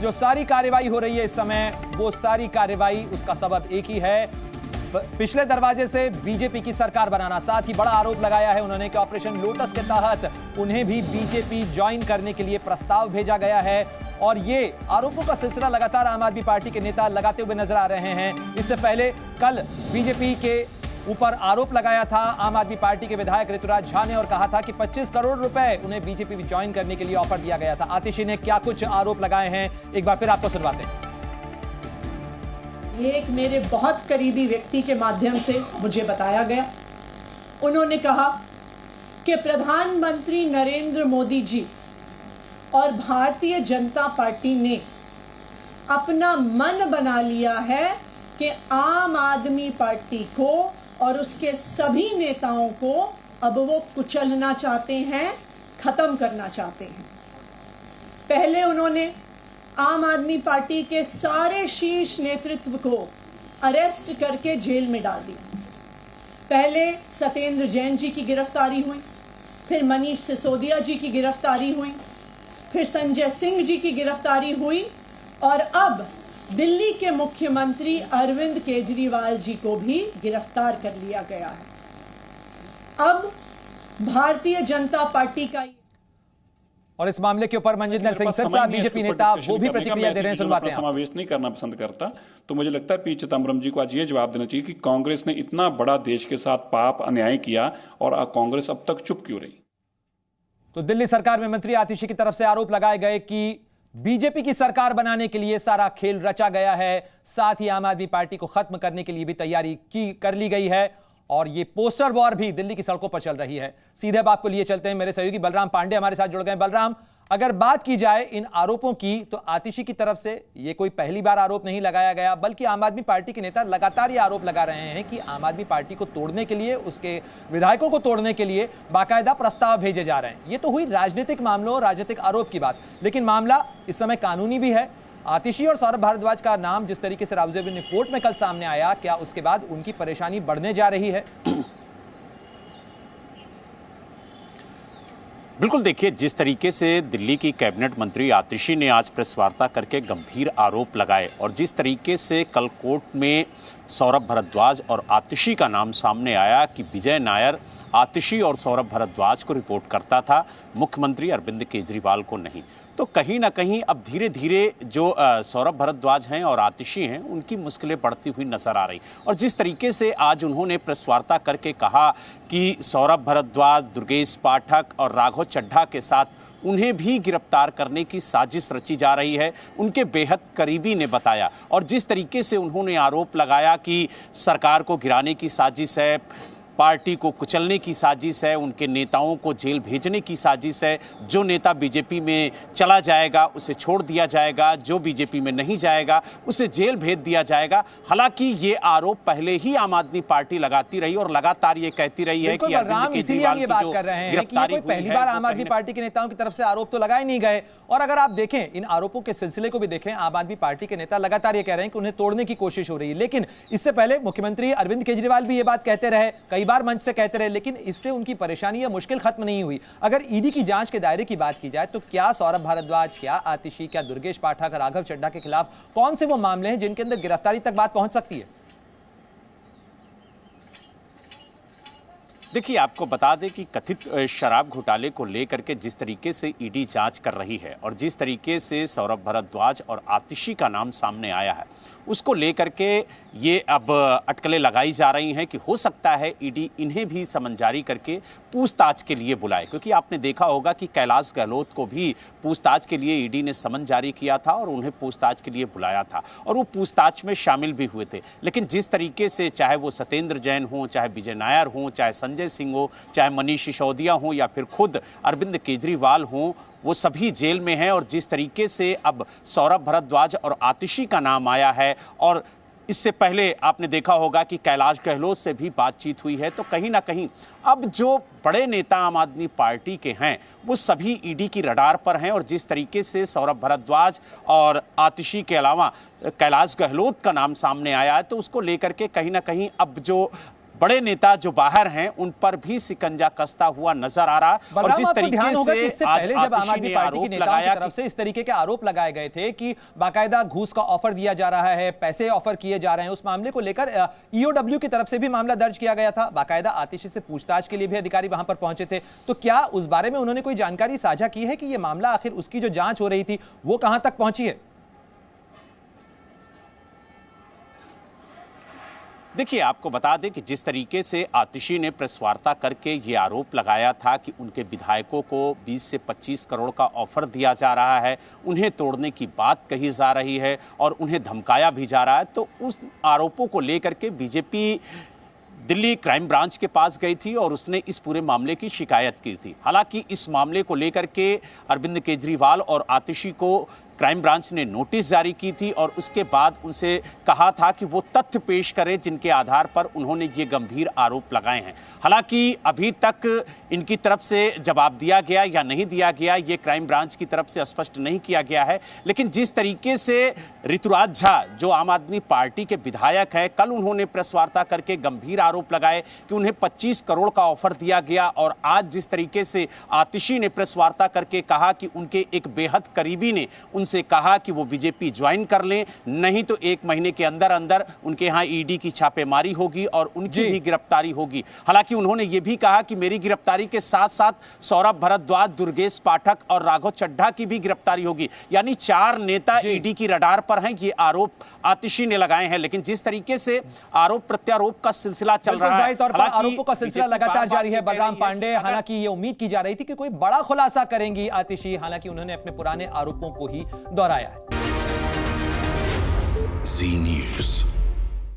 जो सारी कार्रवाई हो रही है इस समय, वो सारी कार्रवाई उसका सबब एक ही है, पिछले दरवाजे से बीजेपी की सरकार बनाना। साथ ही बड़ा आरोप लगाया है उन्होंने कि ऑपरेशन लोटस के तहत उन्हें भी बीजेपी ज्वाइन करने के लिए प्रस्ताव भेजा गया है। और ये आरोपों का सिलसिला लगातार आम आदमी पार्टी के नेता लगाते हुए नजर आ रहे हैं। इससे पहले कल बीजेपी के ऊपर आरोप लगाया था आम आदमी पार्टी के विधायक ऋतुराज झा ने और कहा था कि 25 करोड़ रुपए उन्हें बीजेपी में ज्वाइन करने के लिए ऑफर दिया गया था। आतिशी ने क्या कुछ आरोप लगाए हैं, एक बार फिर आपको सुनवाते हैं। ये एक मेरे बहुत करीबी व्यक्ति के माध्यम से मुझे बताया गया। उन्होंने कहा कि प्रधानमंत्री नरेंद्र मोदी जी और भारतीय जनता पार्टी ने अपना मन बना लिया है कि आम आदमी पार्टी को और उसके सभी नेताओं को अब वो कुचलना चाहते हैं, खत्म करना चाहते हैं। पहले उन्होंने आम आदमी पार्टी के सारे शीर्ष नेतृत्व को अरेस्ट करके जेल में डाल दिया। पहले सत्येंद्र जैन जी की गिरफ्तारी हुई, फिर मनीष सिसोदिया जी की गिरफ्तारी हुई, फिर संजय सिंह जी की गिरफ्तारी हुई और अब दिल्ली के मुख्यमंत्री अरविंद केजरीवाल जी को भी गिरफ्तार कर लिया गया है। अब भारतीय जनता पार्टी का और इस मामले के ऊपर मनजिंदर सिंह सिरसा बीजेपी नेता वो भी प्रतिक्रिया दे रहे हैं, सुनवाते हैं। समावेश नहीं करना पसंद करता, तो मुझे लगता है पी चिदम्बरम जी को आज ये जवाब देना चाहिए कि कांग्रेस ने इतना बड़ा देश के साथ पाप अन्याय किया और कांग्रेस अब तक चुप क्यों रही। तो दिल्ली सरकार में मंत्री आतिशी की तरफ से आरोप लगाए गए कि बीजेपी की सरकार बनाने के लिए सारा खेल रचा गया है, साथ ही आम आदमी पार्टी को खत्म करने के लिए भी तैयारी कर ली गई है और ये पोस्टर वॉर भी दिल्ली की सड़कों पर चल रही है। सीधे अब आपको लिए चलते हैं, मेरे सहयोगी बलराम पांडे हमारे साथ जुड़ गए। बलराम, अगर बात की जाए इन आरोपों की तो आतिशी की तरफ से ये कोई पहली बार आरोप नहीं लगाया गया, बल्कि आम आदमी पार्टी के नेता लगातार ये आरोप लगा रहे हैं कि आम आदमी पार्टी को तोड़ने के लिए, उसके विधायकों को तोड़ने के लिए बाकायदा प्रस्ताव भेजे जा रहे हैं। ये तो हुई राजनीतिक मामलों और राजनीतिक आरोप की बात, लेकिन मामला इस समय कानूनी भी है। आतिशी और सौरभ भारद्वाज का नाम जिस तरीके से राउज़ेविन कोर्ट में कल सामने आया, क्या उसके बाद उनकी परेशानी बढ़ने जा रही है? बिल्कुल, देखिए जिस तरीके से दिल्ली की कैबिनेट मंत्री आतिशी ने आज प्रेस वार्ता करके गंभीर आरोप लगाए और जिस तरीके से कल कोर्ट में सौरभ भारद्वाज और आतिशी का नाम सामने आया कि विजय नायर आतिशी और सौरभ भारद्वाज को रिपोर्ट करता था, मुख्यमंत्री अरविंद केजरीवाल को नहीं, तो कहीं ना कहीं अब धीरे धीरे जो सौरभ भारद्वाज हैं और आतिशी हैं उनकी मुश्किलें बढ़ती हुई नजर आ रही। और जिस तरीके से आज उन्होंने प्रेस वार्ता करके कहा कि सौरभ भारद्वाज, दुर्गेश पाठक और राघव चड्ढा के साथ उन्हें भी गिरफ्तार करने की साजिश रची जा रही है, उनके बेहद करीबी ने बताया। और जिस तरीके से उन्होंने आरोप लगाया कि सरकार को गिराने की साजिश है, पार्टी को कुचलने की साजिश है, उनके नेताओं को जेल भेजने की साजिश है, जो नेता बीजेपी में चला जाएगा उसे छोड़ दिया जाएगा, जो बीजेपी में नहीं जाएगा उसे जेल भेज दिया जाएगा। हालांकि ये आरोप पहले ही आम आदमी पार्टी लगाती रही और लगातार ये कहती रही है कि अरविंद केजरीवाल की जो गिरफ्तारी हुई है, पहली बार आम आदमी पार्टी के नेताओं की तरफ से आरोप तो लगाए नहीं गए। और अगर आप देखें इन आरोपों के सिलसिले को भी देखें, आम आदमी पार्टी के नेता लगातार ये कह रहे हैं कि उन्हें तोड़ने की कोशिश हो रही है। लेकिन इससे पहले मुख्यमंत्री अरविंद केजरीवाल भी ये बात कहते रहे, कई बार मंच से कहते रहे, लेकिन इससे उनकी परेशानी या मुश्किल खत्म नहीं हुई। अगर ईडी की जांच के दायरे की बात की जाए तो क्या सौरभ भारद्वाज, क्या आतिशी, क्या दुर्गेश पाठक, राघव चड्ढा के खिलाफ कौन से वो मामले हैं जिनके अंदर गिरफ्तारी तक बात पहुंच सकती है? देखिए, आपको बता दें कि कथित शराब घोटाले को लेकर के जिस तरीके से ईडी जांच कर रही है और जिस तरीके से सौरभ भारद्वाज और आतिशी का नाम सामने आया है, उसको लेकर के ये अब अटकलें लगाई जा रही हैं कि हो सकता है ईडी इन्हें भी समन जारी करके पूछताछ के लिए बुलाए। क्योंकि आपने देखा होगा कि कैलाश गहलोत को भी पूछताछ के लिए ईडी ने समन जारी किया था और उन्हें पूछताछ के लिए बुलाया था और वो पूछताछ में शामिल भी हुए थे। लेकिन जिस तरीके से चाहे वो सत्येंद्र जैन हो, चाहे विजय नायर हो, चाहे संजय सिंह हो, चाहे मनीष सिसोदिया हो या फिर खुद अरविंद केजरीवाल हो, वो सभी जेल में हैं। और जिस तरीके से अब सौरभ भारद्वाज और आतिशी का नाम आया है और इससे पहले आपने देखा होगा कि कैलाश गहलोत से भी बातचीत हुई है, तो कहीं ना कहीं अब जो बड़े नेता आम आदमी पार्टी के हैं वो सभी ईडी की रडार पर हैं। और जिस तरीके से सौरभ भारद्वाज और आतिशी के अलावा कैलाश गहलोत का नाम सामने आया है, तो उसको लेकर के कहीं ना कहीं अब जो बड़े नेता जो बाहर हैं उन पर भी शिकंजा कसता हुआ नजर आ रहा। और जिस तरीके से आज जब आम आदमी पार्टी आतिशी ने के आरोप नेताओं की लगाया तरफ से इस तरीके के आरोप लगाए गए थे कि बाकायदा घूस का ऑफर दिया जा रहा है, पैसे ऑफर किए जा रहे हैं, उस मामले को लेकर ईओडब्ल्यू की तरफ से भी मामला दर्ज किया गया था। बाकायदा आतिशी से पूछताछ के लिए भी अधिकारी वहां पर पहुंचे थे। तो क्या उस बारे में उन्होंने कोई जानकारी साझा की है कि यह मामला आखिर उसकी जो जांच हो रही थी वो कहां तक पहुंची है? देखिए, आपको बता दें कि जिस तरीके से आतिशी ने प्रेस वार्ता करके ये आरोप लगाया था कि उनके विधायकों को 20 से 25 करोड़ का ऑफर दिया जा रहा है, उन्हें तोड़ने की बात कही जा रही है और उन्हें धमकाया भी जा रहा है, तो उस आरोपों को लेकर के बीजेपी दिल्ली क्राइम ब्रांच के पास गई थी और उसने इस पूरे मामले की शिकायत की थी। हालांकि इस मामले को लेकर के अरविंद केजरीवाल और आतिशी को क्राइम ब्रांच ने नोटिस जारी की थी और उसके बाद उनसे कहा था कि वो तथ्य पेश करें जिनके आधार पर उन्होंने ये गंभीर आरोप लगाए हैं। हालांकि अभी तक इनकी तरफ से जवाब दिया गया या नहीं दिया गया ये क्राइम ब्रांच की तरफ से स्पष्ट नहीं किया गया है। लेकिन जिस तरीके से ऋतुराज झा जो आम आदमी पार्टी के विधायक हैं, कल उन्होंने प्रेस वार्ता करके गंभीर आरोप लगाए कि उन्हें 25 करोड़ का ऑफर दिया गया और आज जिस तरीके से आतिशी ने प्रेस वार्ता करके कहा कि उनके एक बेहद करीबी ने से कहा कि वो बीजेपी ज्वाइन कर लें, नहीं तो 1 महीने के अंदर अंदर उनके यहां ईडी की छापेमारी होगी और उनकी भी गिरफ्तारी होगी। हालांकि उन्होंने ये भी कहा कि मेरी गिरफ्तारी के साथ साथ सौरभ भारद्वाज, दुर्गेश पाठक और राघव चड्ढा की भी गिरफ्तारी होगी। यानी 4 नेता ईडी की रडार पर हैं। ये आरोप आतिशी ने लगाए हैं। लेकिन जिस तरीके से आरोप प्रत्यारोप का सिलसिला चल रहा है, आरोपों का सिलसिला लगातार जारी है। बलराम पांडे, हालांकि ये उम्मीद की जा रही थी कि कोई बड़ा खुलासा करेंगी आतिशी, हालांकि उन्होंने अपने पुराने आरोपों को ही दोहराया है। Zee News।